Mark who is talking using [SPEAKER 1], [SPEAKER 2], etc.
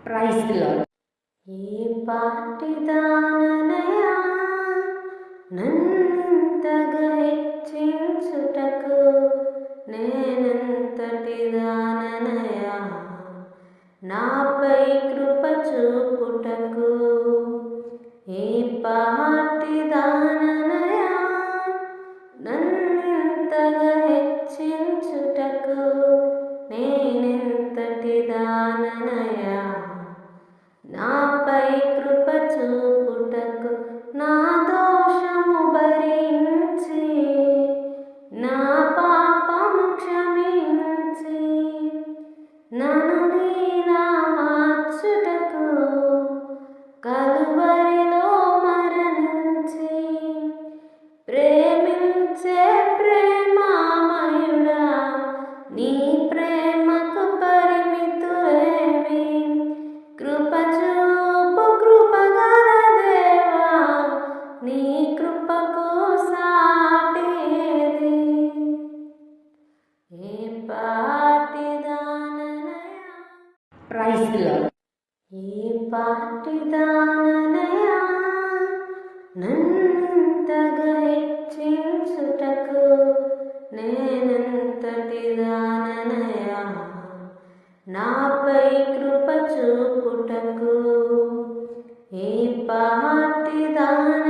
[SPEAKER 1] Praise the Lord. ఏ పాటిదాననయా నన్నంతగా హెచ్చించుటకు, నేనంతటి దాననయా నాపై కృప చూపుటకు. ఏ పాటిదాననయా నన్నంతగా హెచ్చించుటకు, నేనెంతటి దాననయా నాపై కృప చూపుటకు. నా దోషము భరించి, నా పాపము క్షమించి, నన్ను నీలా మార్చుటకు కలువరిలో మరణించి, ప్రేమించే ప్రేమామయుడా నీ ప్రేమకు పరిమితులేవి. కృప చూపు కృపగల దేవా, నీ కృపకు సాటి ఏది? ఏ పాటిదాననయా ప్రైజ్ ది లార్డ్. ఏ పాటిదాననయా నన్నంతగా హెచ్చించుటకు, నేనంతటి దాననయా నాపై కృప చూపుటకు. ఏ పాటిదాన